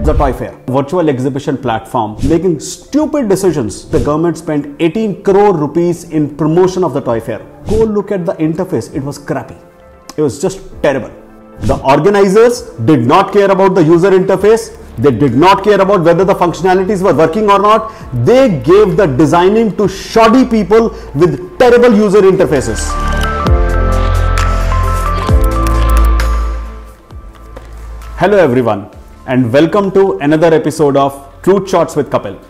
the toy fair, virtual exhibition platform, making stupid decisions. The government spent 18 crore rupees in promotion of the toy fair. Go look at the interface. It was crappy. It was just terrible. The organizers did not care about the user interface. They did not care about whether the functionalities were working or not. They gave the designing to shoddy people with terrible user interfaces. Hello everyone, and welcome to another episode of Truth Shots with Kapil.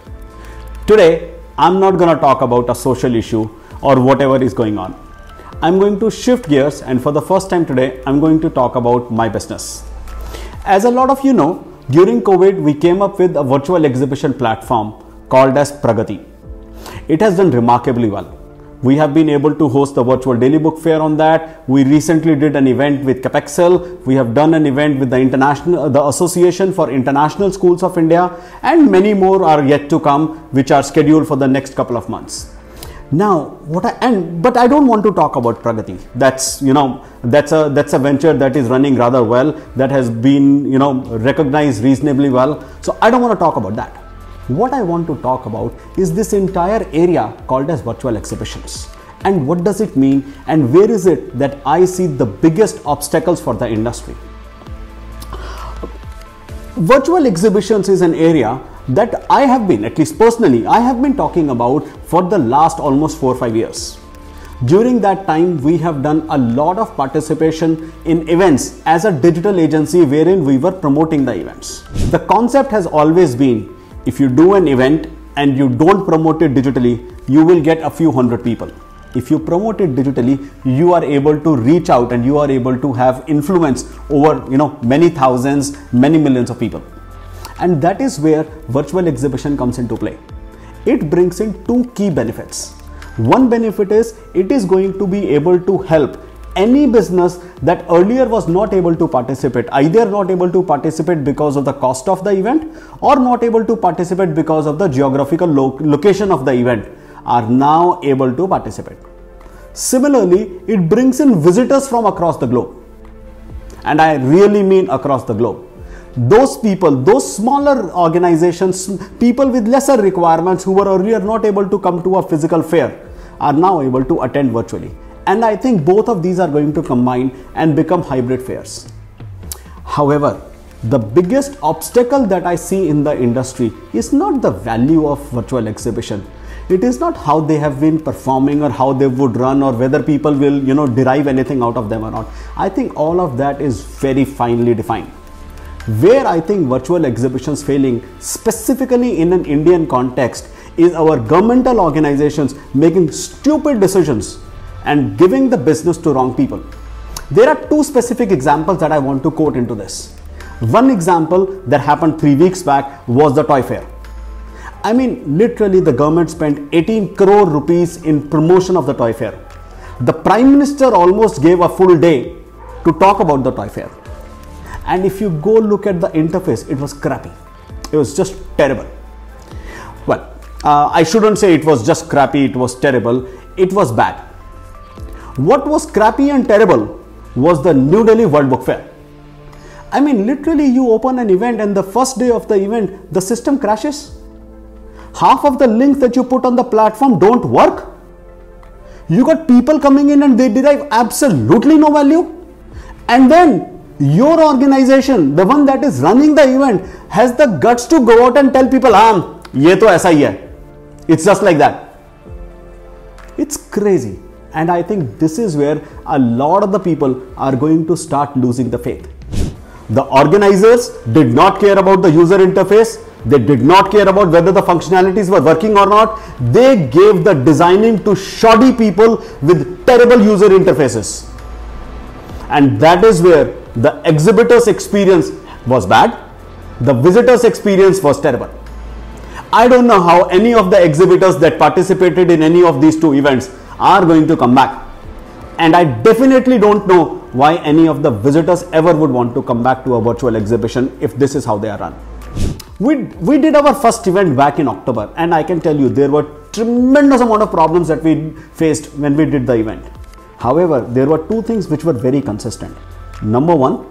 Today, I'm not going to talk about a social issue or whatever is going on. I'm going to shift gears, and for the first time today, I'm going to talk about my business. As a lot of you know, during COVID, we came up with a virtual exhibition platform called as Pragati. It has done remarkably well. We have been able to host the virtual daily book fair on that. We recently did an event with Capexcel. We have done an event with the Association for International Schools of India, and many more are yet to come, which are scheduled for the next couple of months. Now, but I don't want to talk about Pragati. That's a venture that is running rather well, that has been recognized reasonably well. So I don't want to talk about that. What I want to talk about is this entire area called as virtual exhibitions. And what does it mean, and where is it that I see the biggest obstacles for the industry? Virtual exhibitions is an area that I have been, at least personally, I have been talking about for the last almost 4 or 5 years. During that time, we have done a lot of participation in events as a digital agency wherein we were promoting the events. The concept has always been, if you do an event and you don't promote it digitally, you will get a few hundred people. If you promote it digitally, you are able to reach out and you are able to have influence over many thousands, many millions of people. And that is where virtual exhibition comes into play. It brings in two key benefits. One benefit is it is going to be able to help any business that earlier was not able to participate, either not able to participate because of the cost of the event or not able to participate because of the geographical location of the event, are now able to participate. Similarly, it brings in visitors from across the globe. And I really mean across the globe. Those people, those smaller organizations, people with lesser requirements who were earlier not able to come to a physical fair, are now able to attend virtually. And I think both of these are going to combine and become hybrid fairs. However, the biggest obstacle that I see in the industry is not the value of virtual exhibition. It is not how they have been performing or how they would run or whether people will derive anything out of them or not. I think all of that is very finely defined. Where I think virtual exhibitions failing, specifically in an Indian context, is our governmental organizations making stupid decisions and giving the business to wrong people. There are two specific examples that I want to quote into this. One example that happened 3 weeks back was the toy fair. I mean, literally the government spent 18 crore rupees in promotion of the toy fair. The Prime Minister almost gave a full day to talk about the toy fair. And if you go look at the interface, it was crappy. It was just terrible. Well, I shouldn't say it was just crappy, it was terrible. It was bad. What was crappy and terrible was the New Delhi World Book Fair. I mean, literally you open an event and the first day of the event, the system crashes. Half of the links that you put on the platform don't work. You got people coming in and they derive absolutely no value. And then your organization, the one that is running the event, has the guts to go out and tell people, ye to aisa hi hai. It's just like that. It's crazy. And I think this is where a lot of the people are going to start losing the faith. The organizers did not care about the user interface. They did not care about whether the functionalities were working or not. They gave the designing to shoddy people with terrible user interfaces. And that is where the exhibitors' experience was bad. The visitors' experience was terrible. I don't know how any of the exhibitors that participated in any of these two events are going to come back. And I definitely don't know why any of the visitors ever would want to come back to a virtual exhibition if this is how they are run. We did our first event back in October, and I can tell you there were tremendous amount of problems that we faced when we did the event. However, there were two things which were very consistent. Number one,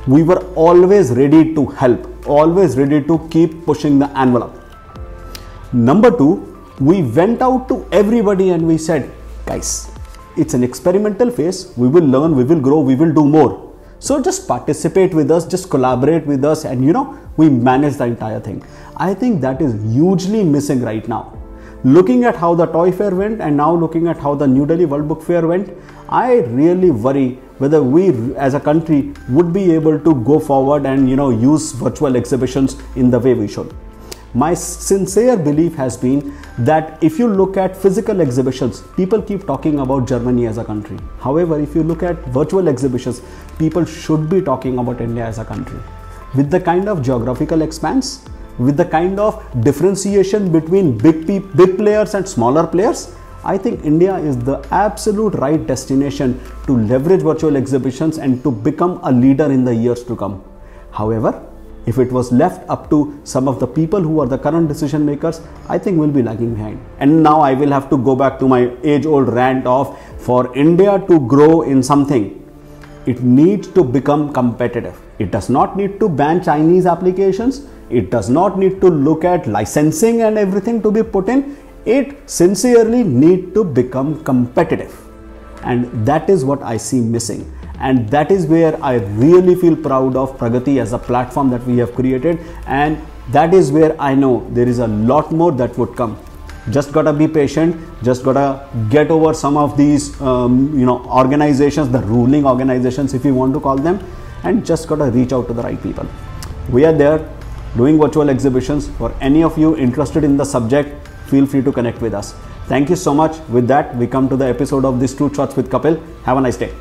we were always ready to help always ready to keep pushing the envelope. Number two, we went out to everybody and we said, guys, it's an experimental phase. We will learn, we will grow, we will do more. So just participate with us, just collaborate with us, and we manage the entire thing. I think that is hugely missing right now. Looking at how the Toy Fair went and now looking at how the New Delhi World Book Fair went, I really worry whether we as a country would be able to go forward and use virtual exhibitions in the way we should. My sincere belief has been that if you look at physical exhibitions, people keep talking about Germany as a country. However, if you look at virtual exhibitions, people should be talking about India as a country. With the kind of geographical expanse, with the kind of differentiation between big players and smaller players, I think India is the absolute right destination to leverage virtual exhibitions and to become a leader in the years to come. However, if it was left up to some of the people who are the current decision makers, I think we'll be lagging behind. And now I will have to go back to my age-old rant of, for India to grow in something, it needs to become competitive. It does not need to ban Chinese applications. It does not need to look at licensing and everything to be put in. It sincerely needs to become competitive. And that is what I see missing. And that is where I really feel proud of Pragati as a platform that we have created. And that is where I know there is a lot more that would come. Just gotta be patient, just gotta get over some of these organizations, the ruling organizations if you want to call them, and just gotta reach out to the right people. We are there doing virtual exhibitions. For any of you interested in the subject, feel free to connect with us. Thank you so much. With that, we come to the episode of this Truth Shots with Kapil. Have a nice day.